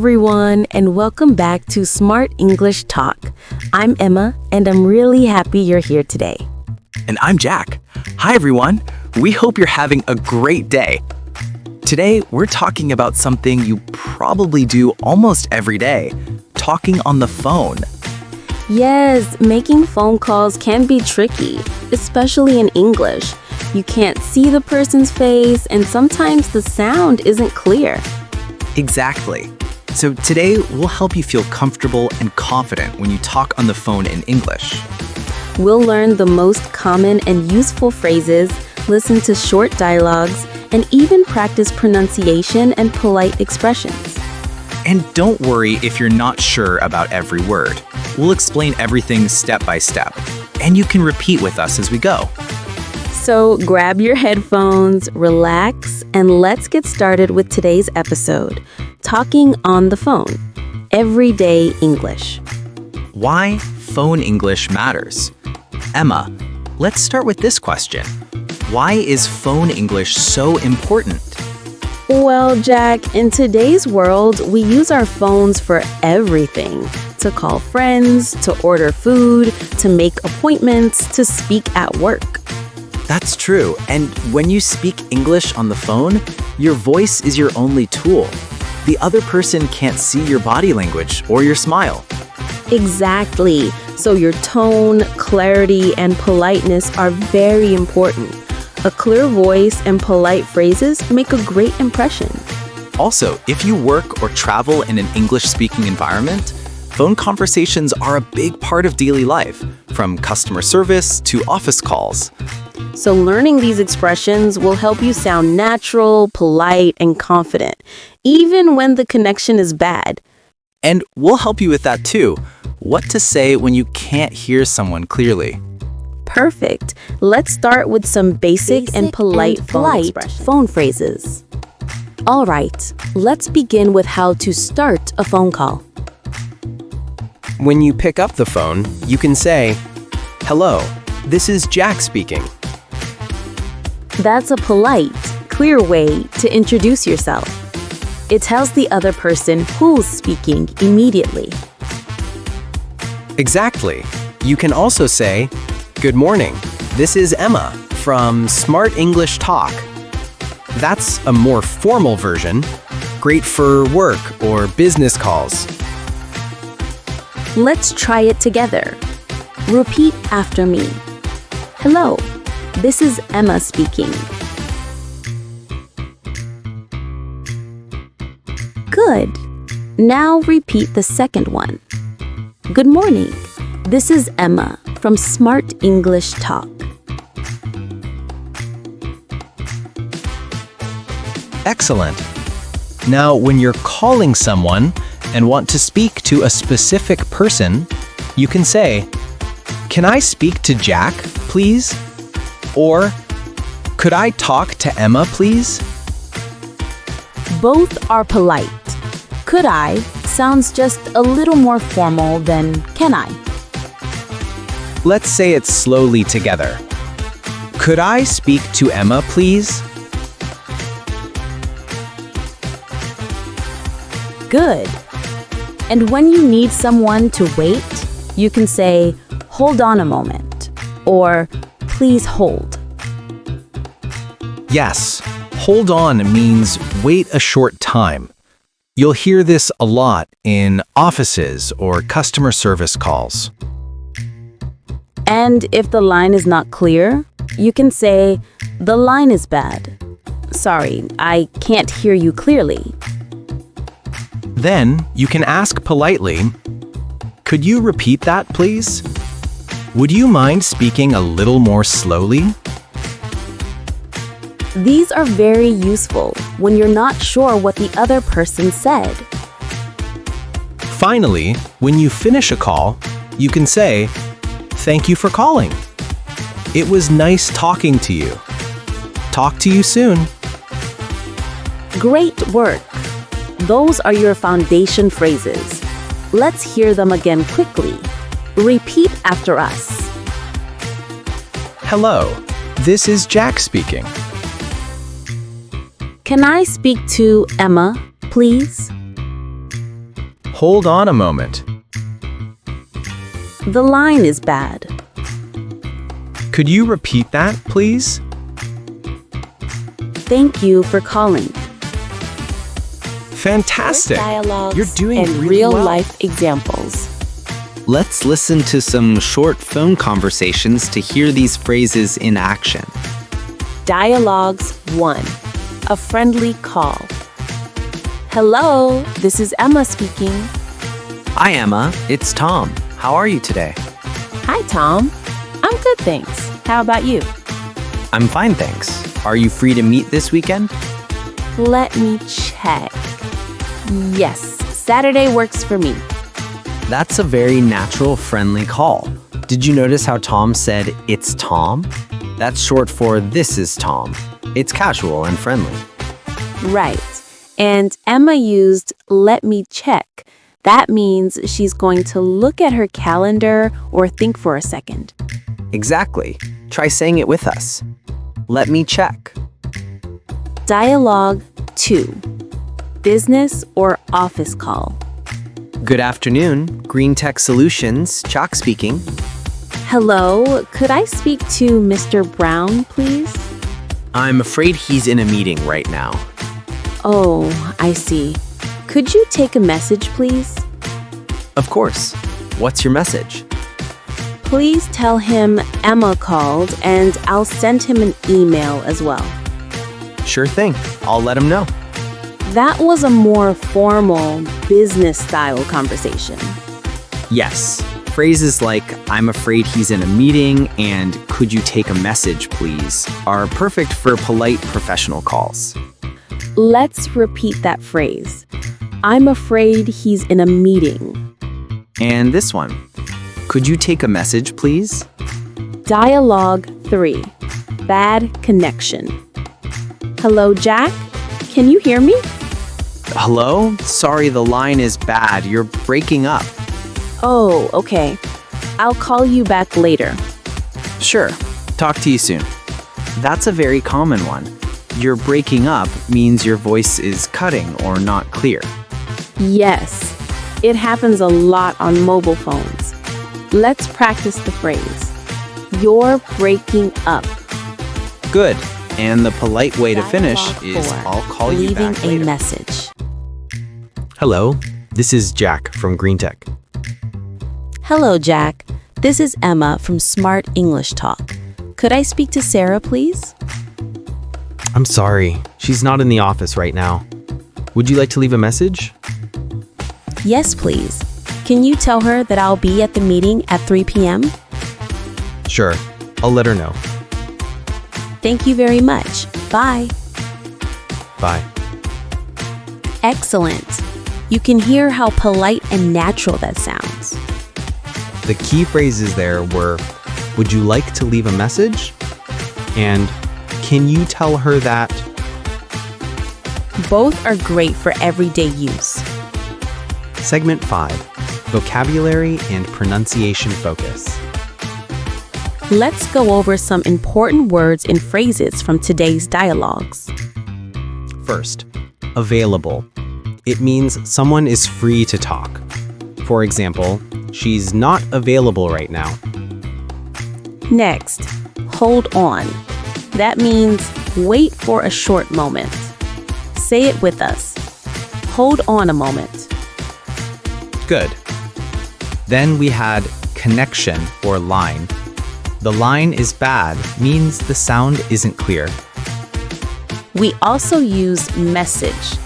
everyone, and welcome back to Smart English Talk. I'm Emma, and I'm really happy you're here today. And I'm Jack. Hi, everyone. We hope you're having a great day. Today, we're talking about something you probably do almost every day, talking on the phone. Yes, making phone calls can be tricky, especially in English. You can't see the person's face, and sometimes the sound isn't clear. Exactly. So today, we'll help you feel comfortable and confident when you talk on the phone in English. We'll learn the most common and useful phrases, listen to short dialogues, and even practice pronunciation and polite expressions. And don't worry if you're not sure about every word. We'll explain everything step by step, and you can repeat with us as we go. So grab your headphones, relax, and let's get started with today's episode, Talking on the Phone, Everyday English. Why phone English matters. Emma, let's start with this question. Why is phone English so important? Well, Jack, in today's world, we use our phones for everything. To call friends, to order food, to make appointments, to speak at work. That's true. And when you speak English on the phone, your voice is your only tool. The other person can't see your body language or your smile. Exactly. So your tone, clarity, and politeness are very important. A clear voice and polite phrases make a great impression. Also, if you work or travel in an English-speaking environment, phone conversations are a big part of daily life, from customer service to office calls. So learning these expressions will help you sound natural, polite, and confident, even when the connection is bad. And we'll help you with that too. What to say when you can't hear someone clearly. Perfect. Let's start with some basic and polite phone phrases. All right, let's begin with how to start a phone call. When you pick up the phone, you can say, "Hello, this is Jack speaking." That's a polite, clear way to introduce yourself. It tells the other person who's speaking immediately. Exactly. You can also say, "Good morning, this is Emma from Smart English Talk." That's a more formal version, great for work or business calls. Let's try it together. Repeat after me. Hello, this is Emma speaking. Good. Now repeat the second one. Good morning. This is Emma from Smart English Talk. Excellent. Now, when you're calling someone and want to speak to a specific person, you can say, "Can I speak to Jack, please?" Or, "Could I talk to Emma, please?" Both are polite. Could I sounds just a little more formal than can I. Let's say it slowly together. "Could I speak to Emma, please?" Good. And when you need someone to wait, you can say, "Hold on a moment," or "Please hold." Yes, hold on means wait a short time. You'll hear this a lot in offices or customer service calls. And if the line is not clear, you can say, "The line is bad. Sorry, I can't hear you clearly." Then you can ask politely, "Could you repeat that, please? Would you mind speaking a little more slowly?" These are very useful when you're not sure what the other person said. Finally, when you finish a call, you can say, "Thank you for calling. It was nice talking to you. Talk to you soon." Great work. Those are your foundation phrases. Let's hear them again quickly. Repeat after us. "Hello, this is Jack speaking." Can I speak to Emma, please? Hold on a moment. The line is bad. Could you repeat that, please? Thank you for calling. Fantastic. Dialogues You're doing and really real well. life examples. Let's listen to some short phone conversations to hear these phrases in action. Dialogues 1. A friendly call. Hello, this is Emma speaking. Hi, Emma. It's Tom. How are you today? Hi, Tom. I'm good, thanks. How about you? I'm fine, thanks. Are you free to meet this weekend? Let me check. Yes, Saturday works for me. That's a very natural, friendly call. Did you notice how Tom said, "It's Tom"? That's short for "This is Tom." It's casual and friendly. Right. And Emma used "let me check." That means she's going to look at her calendar or think for a second. Exactly. Try saying it with us. Let me check. Dialogue 2. Business or office call. Good afternoon. Green Tech Solutions, Chuck speaking. Hello, could I speak to Mr. Brown, please? I'm afraid he's in a meeting right now. Oh, I see. Could you take a message, please? Of course. What's your message? Please tell him Emma called and I'll send him an email as well. Sure thing. I'll let him know. That was a more formal, business-style conversation. Yes. Phrases like, "I'm afraid he's in a meeting," and "Could you take a message, please?" are perfect for polite professional calls. Let's repeat that phrase. I'm afraid he's in a meeting. And this one. "Could you take a message, please?" Dialogue 3. Bad connection. Hello, Jack? Can you hear me? Hello? Sorry, the line is bad. You're breaking up. Oh, okay. I'll call you back later. Sure. Talk to you soon. That's a very common one. You're breaking up means your voice is cutting or not clear. Yes, it happens a lot on mobile phones. Let's practice the phrase. You're breaking up. Good. And the polite way to finish Dialogue is, 4. "I'll call you Leaving back a later." message. Hello, this is Jack from Green Tech. Hello, Jack. This is Emma from Smart English Talk. Could I speak to Sarah, please? I'm sorry, she's not in the office right now. Would you like to leave a message? Yes, please. Can you tell her that I'll be at the meeting at 3 p.m.? Sure, I'll let her know. Thank you very much. Bye. Bye. Excellent. You can hear how polite and natural that sounds. The key phrases there were, would you like to leave a message? And can you tell her that? Both are great for everyday use. Segment 5, Vocabulary and Pronunciation Focus. Let's go over some important words and phrases from today's dialogues. First, available. It means someone is free to talk. For example, she's not available right now. Next, hold on. That means wait for a short moment. Say it with us. Hold on a moment. Good. Then we had connection or line. The line is bad means the sound isn't clear. We also use message.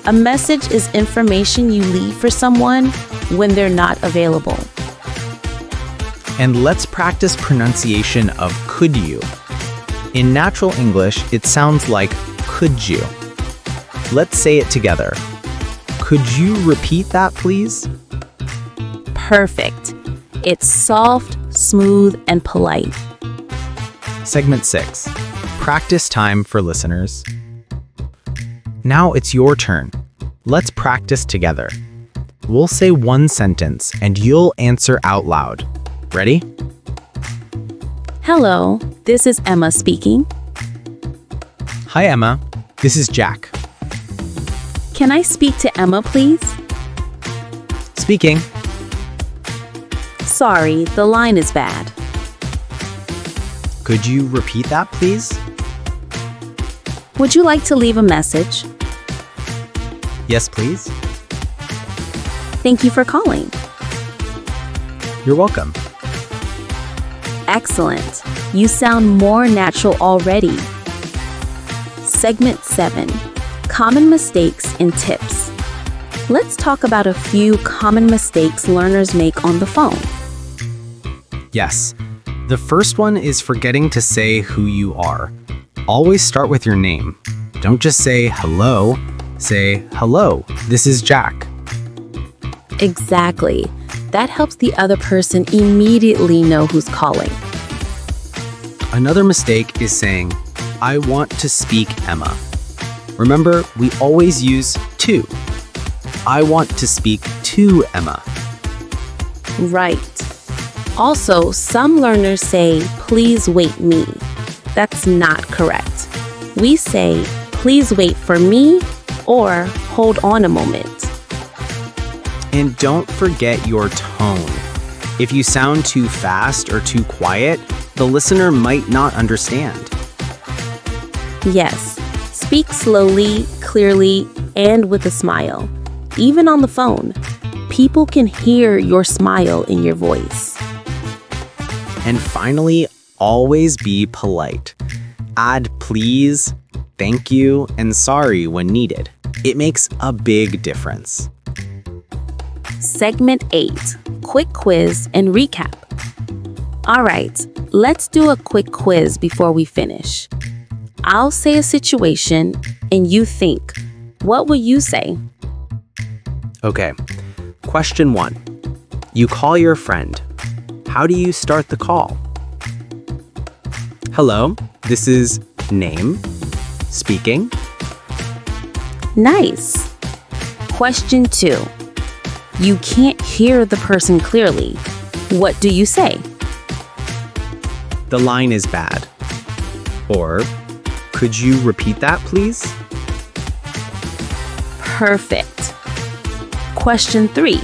A message is information you leave for someone when they're not available. And let's practice pronunciation of could you. In natural English, it sounds like could you. Let's say it together. Could you repeat that, please? Perfect. It's soft, smooth, and polite. Segment 6. Practice time for listeners. Now it's your turn. Let's practice together. We'll say one sentence and you'll answer out loud. Ready? Hello, this is Emma speaking. Hi, Emma. This is Jack. Can I speak to Emma, please? speaking. Sorry, the line is bad. Could you repeat that, please? Would you like to leave a message? Yes, please. Thank you for calling. You're welcome. Excellent. You sound more natural already. Segment 7. Common mistakes and tips. Let's talk about a few common mistakes learners make on the phone. Yes. The first one is forgetting to say who you are. Always start with your name. Don't just say hello. Say, hello, this is Jack. Exactly. That helps the other person immediately know who's calling. Another mistake is saying, I want to speak Emma. Remember, we always use to. I want to speak to Emma. Right. Also, some learners say, please wait me. That's not correct. We say, please wait for me, or hold on a moment. And don't forget your tone. If you sound too fast or too quiet, the listener might not understand. Yes, speak slowly, clearly, and with a smile. Even on the phone, people can hear your smile in your voice. And finally, always be polite. Add please, thank you, and sorry when needed. It makes a big difference. Segment 8. Quick quiz and recap. All right, let's do a quick quiz before we finish. I'll say a situation and you think. What will you say? Okay, question 1. You call your friend. How do you start the call? Hello, this is name, speaking. Nice. Question 2. You can't hear the person clearly. What do you say? The line is bad. Or, could you repeat that, please? Perfect. Question 3.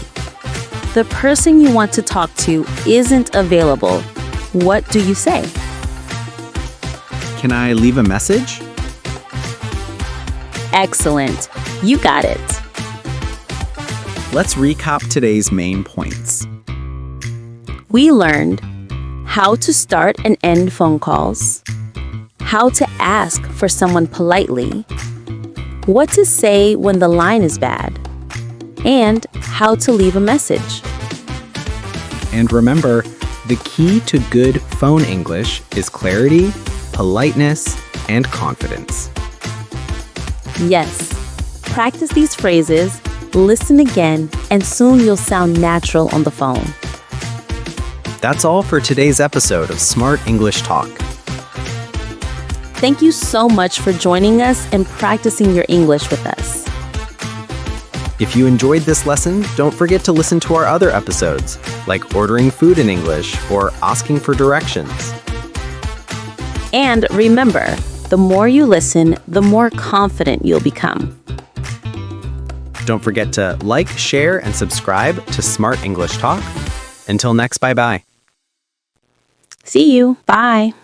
The person you want to talk to isn't available. What do you say? Can I leave a message? Excellent. You got it. Let's recap today's main points. We learned how to start and end phone calls, how to ask for someone politely, what to say when the line is bad, and how to leave a message. And remember, the key to good phone English is clarity, politeness, and confidence. Yes. Practice these phrases, listen again, and soon you'll sound natural on the phone. That's all for today's episode of Smart English Talk. Thank you so much for joining us and practicing your English with us. If you enjoyed this lesson, don't forget to listen to our other episodes, like ordering food in English or asking for directions. And remember, the more you listen, the more confident you'll become. Don't forget to like, share, and subscribe to Smart English Talk. Until next, bye-bye. See you. Bye.